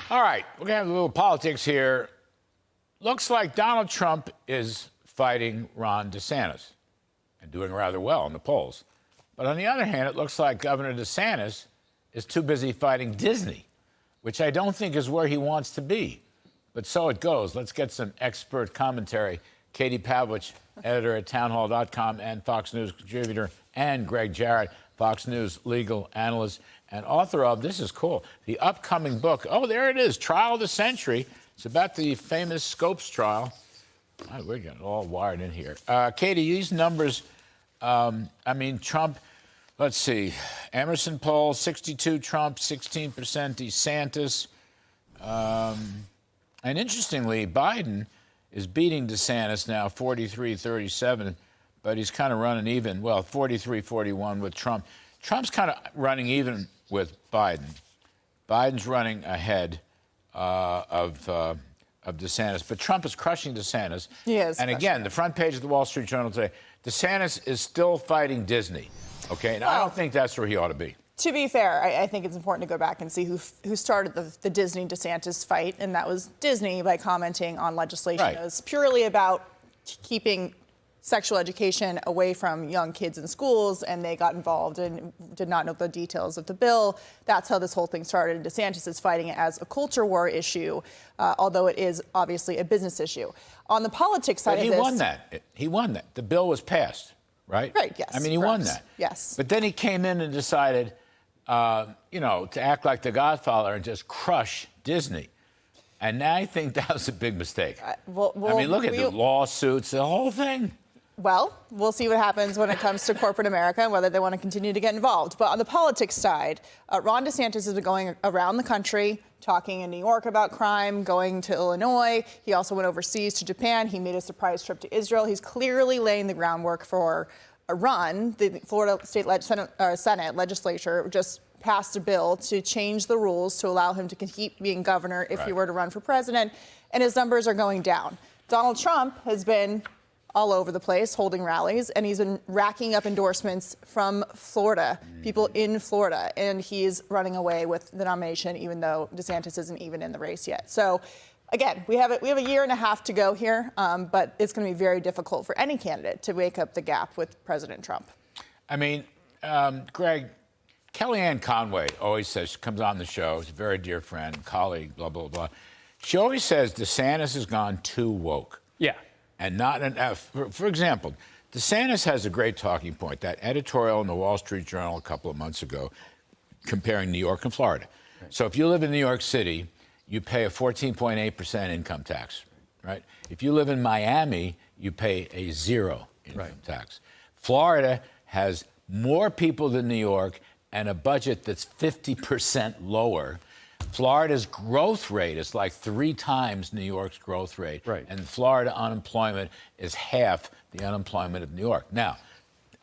All right, we're going to have a little politics here. Looks like Donald Trump is fighting Ron DeSantis and doing rather well in the polls. But on the other hand, it looks like Governor DeSantis is too busy fighting Disney, which I don't think is where he wants to be. But so it goes. Let's get some expert commentary. Katie Pavlich, editor at townhall.com and Fox News contributor, and Gregg, Jarrett, Fox News legal analyst and author of, this is cool, the upcoming book. Oh, there it is, Trial of the Century. It's about the famous Scopes trial. Oh, we're getting all wired in here. Katie, these numbers, Trump, let's see, Emerson poll, 62 Trump, 16% DeSantis. And interestingly, Biden is beating DeSantis now 43-37, but he's kind of running even, well, 43-41 with Trump. Trump's kind of running even with Biden. Biden's running ahead of DeSantis, but Trump is crushing DeSantis. He is. And again, the front page of the Wall Street Journal today, DeSantis is still fighting Disney, okay? And I don't think that's where he ought to be. To be fair, I think it's important to go back and see who started the Disney-DeSantis fight, and that was Disney by commenting on legislation that was purely about keeping sexual education away from young kids in schools, and they got involved and did not know the details of the bill. That's how this whole thing started. DeSantis is fighting it as a culture war issue, although it is obviously a business issue. On the politics side of this... He won that. He won that. The bill was passed, right? Right, yes. I mean, he won that. Yes. But then he came in and decided, to act like the Godfather and just crush Disney. And now I think that was a big mistake. Look at the lawsuits, the whole thing. Well, we'll see what happens when it comes to corporate America and whether they want to continue to get involved. But on the politics side, Ron DeSantis has been going around the country, talking in New York about crime, going to Illinois. He also went overseas to Japan. He made a surprise trip to Israel. He's clearly laying the groundwork for a run. The Florida State Senate legislature just passed a bill to change the rules to allow him to keep being governor if he were to run for president, and his numbers are going down. Donald Trump has been all over the place holding rallies, and he's been racking up endorsements from Florida, people in Florida, and he's running away with the nomination even though DeSantis isn't even in the race yet. So again, we have a year and a half to go here, but it's going to be very difficult for any candidate to make up the gap with President Trump. Gregg, Kellyanne Conway always says, she comes on the show, she's a very dear friend, colleague, blah, blah, blah. She always says DeSantis has gone too woke. Yeah. And not enough. For example, DeSantis has a great talking point, that editorial in the Wall Street Journal a couple of months ago comparing New York and Florida. Right. So if you live in New York City, you pay a 14.8% income tax, right? If you live in Miami, you pay a 0 income tax. Florida has more people than New York and a budget that's 50% lower. Florida's growth rate is like 3 times New York's growth rate. Right. And Florida unemployment is half the unemployment of New York. Now,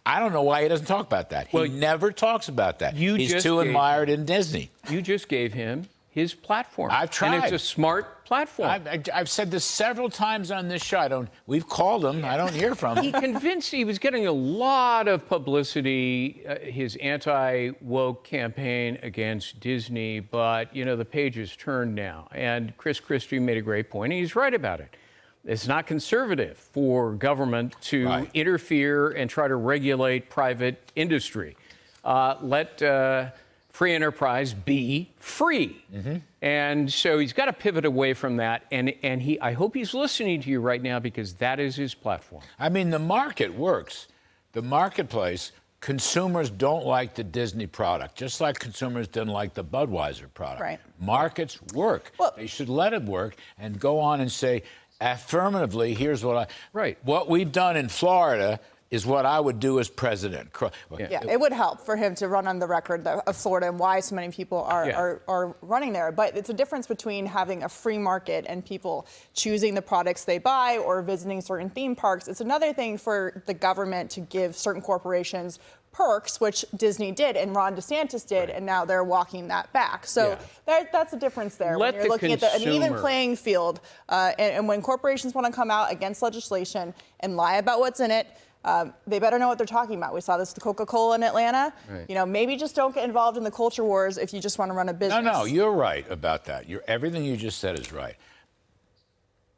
I don't know why he doesn't talk about that. He never talks about that. He's too admired in Disney. You just gave him his platform. I've tried. And it's a smart platform. I've said this several times on this show. We've called him. I don't hear from him. He convinced, he was getting a lot of publicity, his anti-woke campaign against Disney, but, the page is turned now. And Christie made a great point, and he's right about it. It's not conservative for government to interfere and try to regulate private industry. Let free enterprise be free. Mm-hmm. And so he's got to pivot away from that. And I hope he's listening to you right now, because that is his platform. The market works. The marketplace, consumers don't like the Disney product, just like consumers didn't like the Budweiser product. Right. Markets work. They should let it work and go on and say, affirmatively, here's what what we've done in Florida is what I would do as president. Yeah, it would help for him to run on the record of Florida and why so many people are running there. But it's a difference between having a free market and people choosing the products they buy or visiting certain theme parks. It's another thing for the government to give certain corporations perks, which Disney did and Ron DeSantis did, and now they're walking that back. So that's the difference there. When you're looking at an even playing field, and when corporations want to come out against legislation and lie about what's in it, They better know what they're talking about. We saw this with Coca-Cola in Atlanta. Right. You know, maybe just don't get involved in the culture wars if you just want to run a business. No, you're right about that. Everything you just said is right.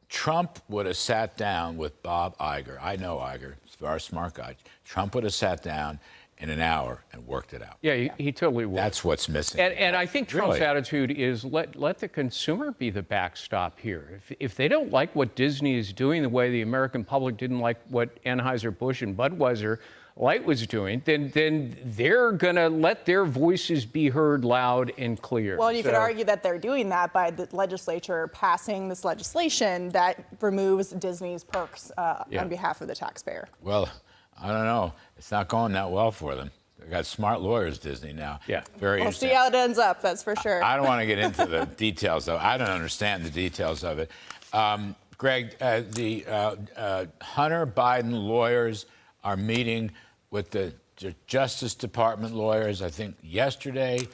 Trump would have sat down with Bob Iger. I know Iger, he's a very smart guy. Trump would have sat down in an hour and worked it out. Yeah, he totally would. That's what's missing. And I think Trump's Really. attitude is let the consumer be the backstop here. If they don't like what Disney is doing the way the American public didn't like what Anheuser-Busch and Budweiser Light was doing, then they're going to let their voices be heard loud and clear. Well, you could argue that they're doing that by the legislature passing this legislation that removes Disney's perks on behalf of the taxpayer. Well, I don't know. It's not going that well for them. They've got smart lawyers, Disney, now. Yeah. Very We'll interesting. see how it ends up, that's for sure. I don't want to get into the details, though. I don't understand the details of it. Gregg, the Hunter Biden lawyers are meeting with the Justice Department lawyers, I think, yesterday.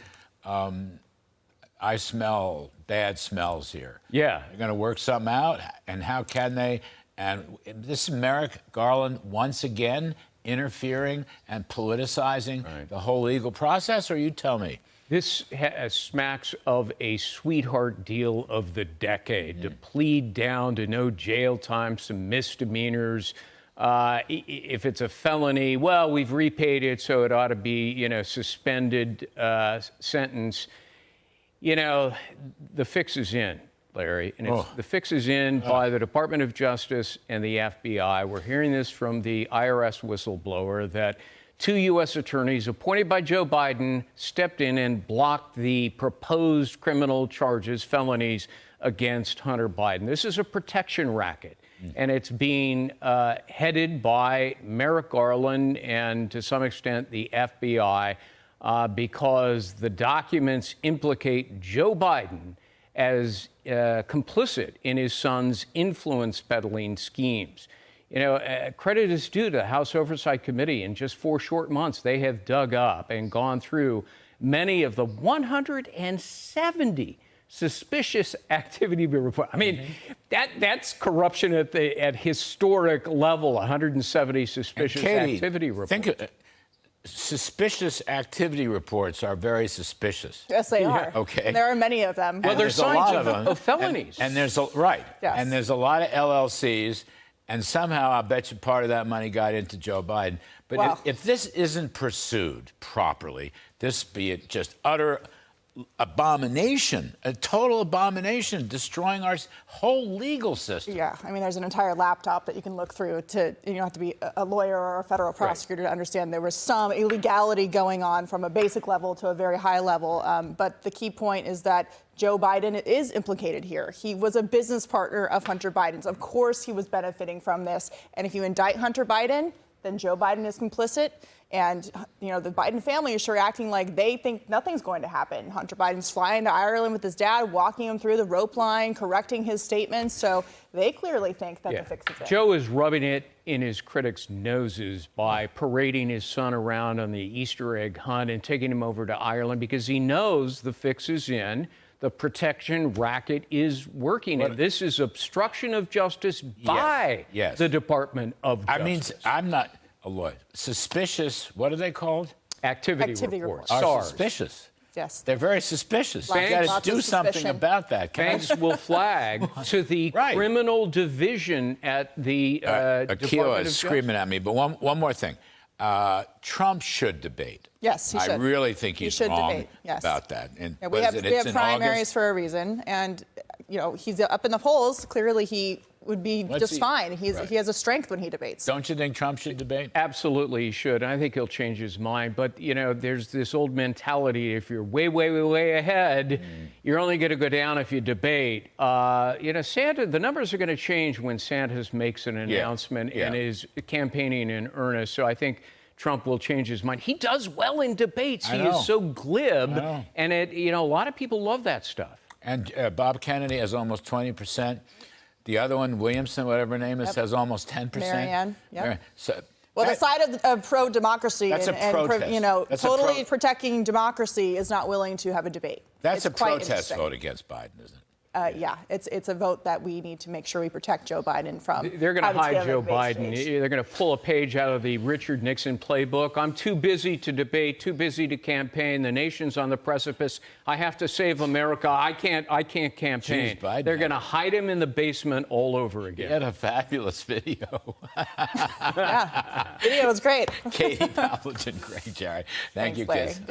I smell bad smells here. Yeah. They're going to work something out, and how can they? And this is Merrick Garland once again interfering and politicizing the whole legal process, or you tell me? This smacks of a sweetheart deal of the decade, to plead down to no jail time, some misdemeanors. If it's a felony, well, we've repaid it, so it ought to be, suspended sentence. The fix is in, Larry, and the fix is in by the Department of Justice and the FBI. We're hearing this from the IRS whistleblower that 2 U.S. attorneys appointed by Joe Biden stepped in and blocked the proposed criminal charges, felonies, against Hunter Biden. This is a protection racket, and it's being headed by Merrick Garland and, to some extent, the FBI, because the documents implicate Joe Biden as complicit in his son's influence peddling schemes. Credit is due to the House Oversight Committee. In just 4 short months, they have dug up and gone through many of the 170 suspicious activity reports. I mean, that's corruption at historic level. 170 suspicious activity reports. Suspicious activity reports are very suspicious. Yes, they are. Okay. And there are many of them. Well, there's signs of felonies. And there's Yes. And there's a lot of LLCs, and somehow I bet you part of that money got into Joe Biden. But if this isn't pursued properly, this be it just utter abomination, a total abomination, destroying our whole legal system. Yeah, I mean, there's an entire laptop that you can look through you don't have to be a lawyer or a federal prosecutor to understand there was some illegality going on from a basic level to a very high level. But the key point is that Joe Biden is implicated here. He was a business partner of Hunter Biden's. Of course, he was benefiting from this. And if you indict Hunter Biden, then Joe Biden is complicit. And, the Biden family is sure acting like they think nothing's going to happen. Hunter Biden's flying to Ireland with his dad, walking him through the rope line, correcting his statements. So they clearly think that the fix is in. Joe is rubbing it in his critics' noses by parading his son around on the Easter egg hunt and taking him over to Ireland because he knows the fix is in. The protection racket is working. And this is obstruction of justice by the Department of Justice. I'm not a lawyer. Suspicious, what are they called? Activity reports. Are suspicious. Yes. They're very suspicious. Lots- You got lots to of do something suspicion. about that. Banks will flag to the criminal division at the Akio Department is of screaming at me, but one more thing. Trump should debate. Yes, he should. I really think he's wrong debate, yes. about that. And Yeah, we have primaries for a reason, and he's up in the polls. Clearly, he would be fine. He has a strength when he debates. Don't you think Trump should debate? Absolutely, he should. I think he'll change his mind. But there's this old mentality: if you're way, way, way, way ahead, you're only going to go down if you debate. Santa. The numbers are going to change when Sanders makes an announcement and is campaigning in earnest. So I think Trump will change his mind. He does well in debates. He is so glib, and a lot of people love that stuff. And Bob Kennedy has almost 20%. The other one, Williamson, whatever her name is, has almost 10%. Marianne, So, the side of pro-democracy and protest. totally protecting democracy is not willing to have a debate. That's It's a quite protest interesting. vote against Biden, isn't it? yeah, it's a vote that we need to make sure we protect Joe Biden from. They're going to how it's hide Joe on the debate Biden. stage. They're going to pull a page out of the Richard Nixon playbook. I'm too busy to debate, too busy to campaign. The nation's on the precipice. I have to save America. I can't campaign. Jeez, Biden. They're going to hide him in the basement all over again. He had a fabulous video. Yeah, video was great. Katie Pavlich and Gregg, Jarrett. Thank Thanks, you, Larry. kids. Good